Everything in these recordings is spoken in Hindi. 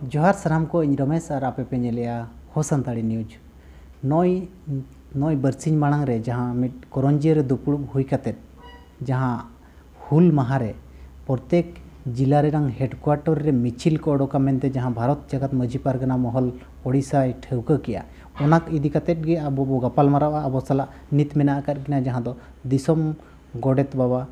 जोहार साराम को इन रमेश और आपे पे नेलिया हो संताड़ी न्यूज नॉय बरसिंग मांग रे जहाँ मिट कोरंजी रे दुपुड़ुब हुई काते जहाँ हुल महारे प्रत्येक जिला रे रंग हेडक्वार्टर रे मिचिल को ओडोका मेनते जहाँ भारत जगत मजी पारगना महल ओडिशा ठेवका किया ओना इदी काते गे अब बो गपाल मारावा अब सला नित मेना कर किना जहाँ दो दिसम गोडेत बाबा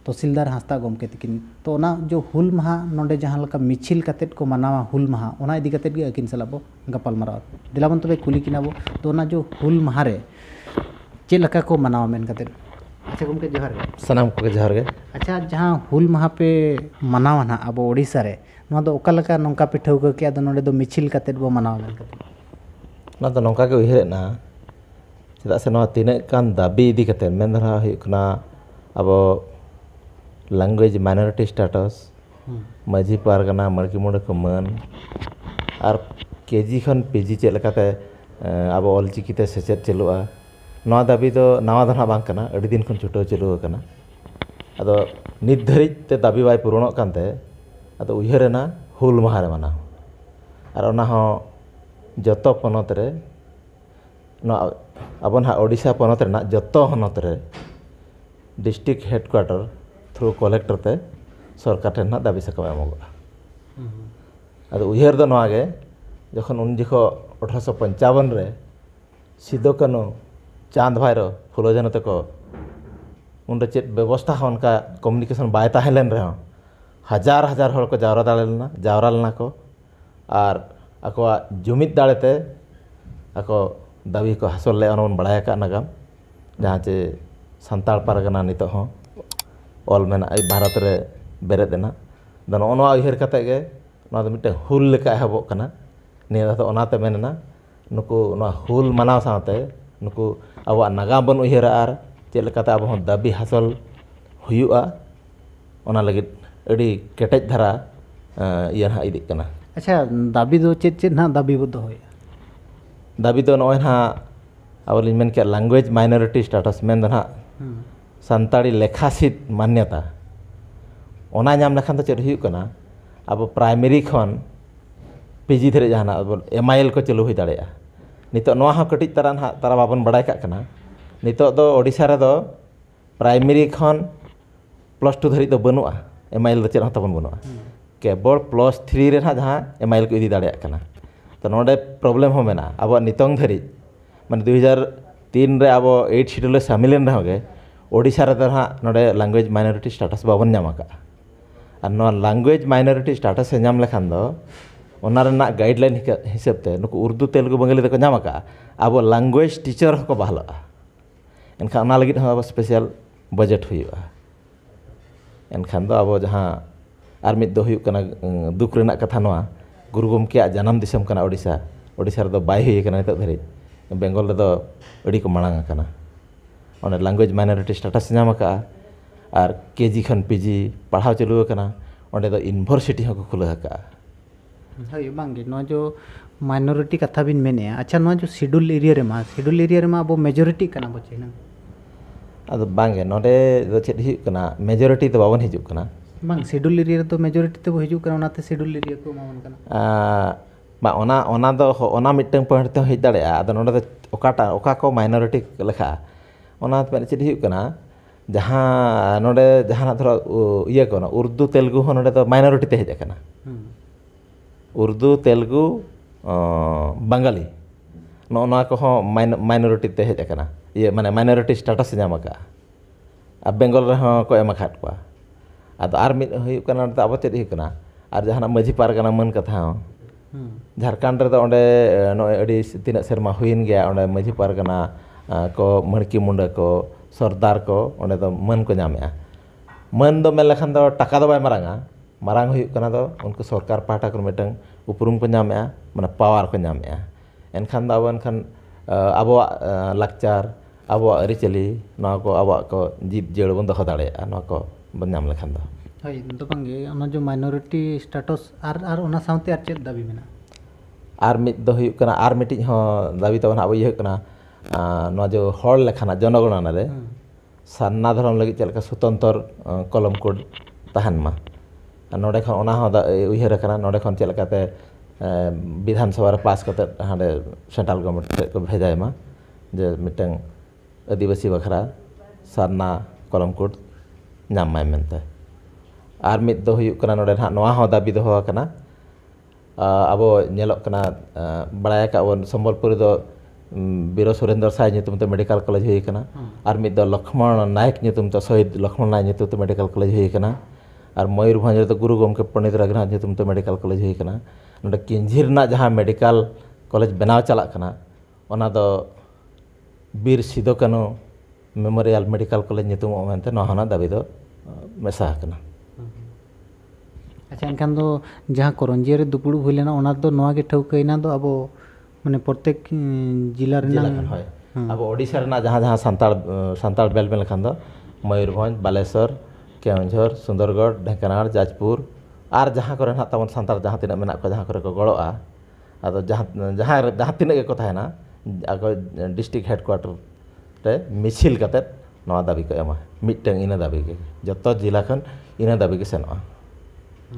तहसीलदार हांसदा गमके तकिन तो ना जो हुल माहा नोंडे जहाँ लका मिचिल कातेट को मनावा हुल माहा ओना इदी कातेट गे अकिन सला बो गपाल मारावा दिलाबन तबे कुली किना बो तो ना जो हुल माहा रे चे लका को मनावा मेन कातेट अच्छा गमके जोहार गे सनाम को जोहार गे। अच्छा जहाँ हुल माहा पे मनावा ना अब ओडिशा रे नोआ दो ओका लका नोंका पे ठौका के आदो नोंडे दो मिचिल कातेट बो मनावा मेन कातेट ना तो नौका के उहिरे ना चेदा से नोआ तिने कान दाबी इदी काते मेन धरा हुयना अब लैंग्वेज माइनॉरिटी स्टेटस मजी पारगना मड़की मुंडे को मन और केजी खन पीजी चेक लकाते अब ऑलचिकीते सेचेद चलुआ नवा दाबी तो नवा धरा बांग कना अड़ी दिन खन छुटो चलु कना अदो नित धरिज ते दाबी बाय पूरणोग कानते अदो उयहरेना हुल माहारे माना और ओना हो जतो पनत रे न अब ना ओडिशा पनत रेना जतो हनत रे डिस्ट्रिक्ट हेडक्वार्टर थ्रू कलेक्टर ते सरकार ठेन दाबी साकाम एमोगा अदो उयहर दो नवा गे जखन उन जखो 1855 रे सिदो कानो चांद भाईरो फुलो झानो तको उन चेत व्यवस्था उनका कम्युनिकेशन बाय ताहेलेन रहे हजार हजार हर को जावरा लेना को और आको जुमिद दाड़ेते आको दाबी को हासिल ले अनबन बड़ाय का नागाम जहाँ चे संताल पारगना नितो हो ऑल मेना भारत रे बेरेदेना दो नोआ उयहर काते गे नोआ दो मिटे हुल लेका एहबोग कना निया दो ओनाते मेनना नुकु नोआ हुल मनाव साथे नुकु अब नागाम बन उयहर आर चेक लेकाते अब हों दाबी हासिल हुयुआ ओना लगिद अड़ी केटेज धारा इया ना इदिक कना। अच्छा दाबी दो चेत चेत ना दाबी बो होय दाबी तो नोय ना अब लिन मेन के लैंग्वेज माइनॉरिटी स्टेटस मेन दना संताड़ी लेखासित मान्यता ओना नाम लेखान तो चेद हुयुग कना अब प्राइमरी खन पीजी धरे जहाना अब एमआईएल को चलू हुई दाड़ेया नितो नोआ हो कटिज तारा ना तारा बाबन बड़ाय का कना नितो दो ओडिशा रे दो प्राइमरी खन +2 धरि दो बनुआ एमआईएल चेद हता बन बनुआ केवल +3 रे ना जहां एमआईएल को इदी दाड़ेया कना तो नोडे प्रॉब्लम हो मेना अब नितोंग धरि माने 2003 रे अब 8 शेड्यूल शामिलेन रहोगे ओडिशा रे हाँ नोडे लैंग्वेज माइनॉरिटी स्टेटस बाबन नाम का और नोआ लैंग्वेज माइनॉरिटी स्टेटस नाम लेखान दो ओना रेना गाइडलाइन हिसाब ते नुकु उर्दू तेलुगु बंगाली को नाम का अब लैंग्वेज टीचर को बहालआ एनखान ओना लगिद अब स्पेशल बजेट हुयुआ एनखान दो अब जहाँ आर मिद दो हुयुग कना दुख रेना कथा नोआ गुरु गमके जन्म दिसम कना ओडिशा ओडिशा रे दो बाय हुई कना नितो धरि बेंगल रे दो अड़ी को मांग कना ओने लैंग्वेज माइनॉरिटी स्टेटस नाम का और केजी खन पीजी पढ़ाव चलू कना ओंडे दो यूनिवर्सिटी को खुला का हय बांगे नो जो माइनॉरिटी कथा बिन मेने अच्छा नो जो शेड्यूल एरिया रे मा अब मेजॉरिटी कना बचे ना अद बांगे नोडे दो चेद हिजुग कना मेजॉरिटी तो बाबन हिजुग कना बांग शेड्यूल एरिया तो मेजॉरिटी तो हिजुग कना ओनाते शेड्यूल एरिया को मावन कना बा ओना दो ओना मिटंग पॉइंट ते हिज दाड़ेया अद नोडे दो ओकाटा ओका को माइनॉरिटी लेखा ओना पे चेद हिजुग कना जहाँ नोडे जहाँ धरो इया को उर्दू तेलुगु हो नोडे तो माइनॉरिटी ते हेज कना उर्दू तेलुगु बंगाली नोना को हो माइनॉरिटी ते हेज कना ये माने माइनॉरिटी स्टेटस नाम का अब बेंगल रे हो को एम खाट को अद आर मिद हुयुग कना अब चेद हुयुग कना और जहाँ मजी पारगना मन कथा हो झारखंड रे तो ओंडे नोय अड़ी तिना सेरमा हुइन गया ओंडे मजी पारगना को मड़की मुंडे को सरदार को ओंडे दो मन को नामेआ मन दो मेन लेखान दो टाका दो बाय मारांगा मारांग हुयुग कना दो उनको सरकार पाहटा को मिटंग उपरुम को नामेआ माने पावर को नामेआ एनखान दो अब एनखान अब लाकचार अब अरिचली नोआ को अब को जीव जेड़ बन दो दाड़ेया नोआ को बन नाम लेखान दो हय दो बांगे ओना जो माइनॉरिटी स्टेटस आर ओना साउते आर चेद दाबी मेना आर मिद दो हुयुग कना आर मिटिज हो दाबी तो अब इया कना नोआ जो हर लेखाना जनगणना रे सान्ना धर्म लगी चलका स्वतंत्र कलम कोड तहन मा नोडे खन ओना हो उयहर कना नोडे खन चलकाते विधानसभा पास करते हाँ सेंट्रल गवर्नमेंट को भेजाय मा जे मिटंग आदिवासी बखरा सारना कलम कोड नाम माय मेनते आर मिद दो हुयुक कना नोडे हां नोआ हो दाबी दो कना अब नेलोक कना बड़ाय का वन संबलपुर दो बीरो सुरेंद्र साय नितुम ते मेडिकल कॉलेज हुई कना आर मिद दो लक्ष्मण नायक नितुम ते शहीद लक्ष्मण नायक नितुम ते मेडिकल कॉलेज हुई कना और मयूरभंज तो गुरु गोमके पंडित रघुनाथ नितुम ते मेडिकल कॉलेज हुई कना नोडे किंझिर ना जहां मेडिकल कॉलेज बनाव चला कना ओना दो बीर सिदो कानू मेमोरियल मेडिकल कॉलेज नितुम मेनते नोहना दाबी दो मेसा कना। अच्छा एनखान दो जहाँ कोरंजिया रे दुपुड़ हुई लेना ओना दो नोआ के ठौकैना दो अब माने प्रत्येक जिला रेना अब ओडिशा रेना जहाँ जहाँ सान्ताड़ बेल बेल खान दो मयूरभंज बालेश्वर केवंझर सुंदरगढ़ ढेंकानाल जाजपुर और जहाँ करे ना तमन सान्ताड़ जहाँ तिना मेना को जहाँ करे को गड़ोआ अदो जहाँ तिना के को थायना आको डिस्ट्रिक्ट हेडक्वार्टर रे मिছিল कते नोआ दाबी को एमा मिटंग इना दाबी के जतो जिला खन इना दाबी के सेनोआ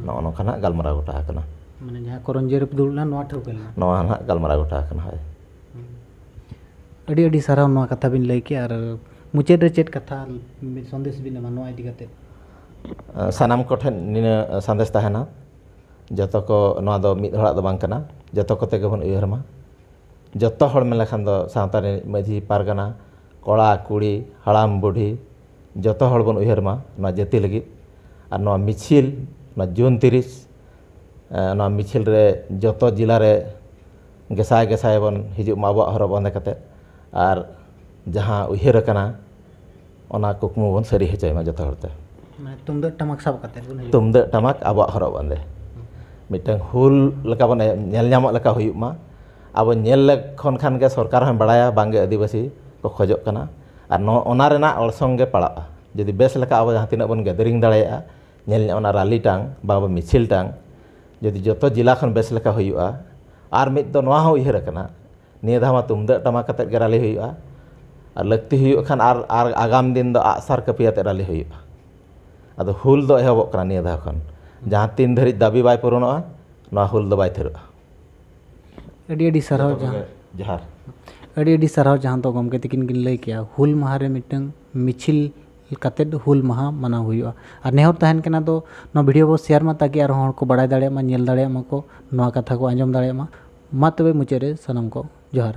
नोआ नोखाना गालमारा गोटा आकना माने जहाँ कोरंजिया रे दुलना नोआ ठौकैना नोआ ना गालमारा गोटा आकना है अड़ी अड़ी सारा नोआ कथा बिन लई के और मुचेद रे चेत कथा संदेश बिन एमा नोआ इदी कते सानाम को ठेन निना संदेश ताहेना जतो को नोआ दो मिद हड़ा दो बांग कना जतो को तेगे बन उयहर मा जतो हड़ मेला खान दो सावता रे माझी पारगना कड़ा कुड़ी हड़ाम बुढ़ी जतो हड़ बन उयहर मा नोआ जति लगी और नोआ मिছিল नोआ जून 30 नोआ मिছিল रे जतो जिला रे गेसाय गेसाय बन हिजु मा आबो हरब बंदे कते और जहां उयहर कना ओना कुकमु बन सरी हेचय मा जतो हड़ते माने तुमदक टमाक साब कते तुमदक टमाक आबो हरब बंदे मिटंग हुल लका बन नेल ᱧᱟᱢᱚᱜ लका हुयुक मा अब नेल खन खान के सरकार हम बड़ाया बांगे आदिवासी को खोजोग कना और नो ओना रेना अड़संग गे पड़ा जदि बेस लका अब जहां तिना बन गैदरिंग दाड़ाया नेल ओना रैली टांग बाबा मिছিল टांग जदि जतो जिला खन बेस लका हुयुआ और मिद दो नोआ हो उयहर कना निया धामा तुमदक टमाक कते गे रैली हुयुआ और लगती हुयुक खान और आगाम दिन दो आसार कपियाते रैली हुयुआ अदो हुल दो एहबोग कना निया धा खन जहां तीन धरी दाबी बाय पूरणोआ नोआ हुल दो बाय थेरुआ अड़ी अड़ी सरहाव जहां जहार अड़ी अड़ी सरहाव जहां तो गमके तिकिन गिन लई किया हुल माह रे मिटंग मिছিল कते हुल माह मना हुयुआ और नेहर तहन केना दो नो वीडियो बो शेयर मा ताकि आर हर को बड़ाय दाड़े मा नेल दाड़े मा को नोआ कथा को आंजम दाड़े मा तबे मुचे रे सनम को जोहार।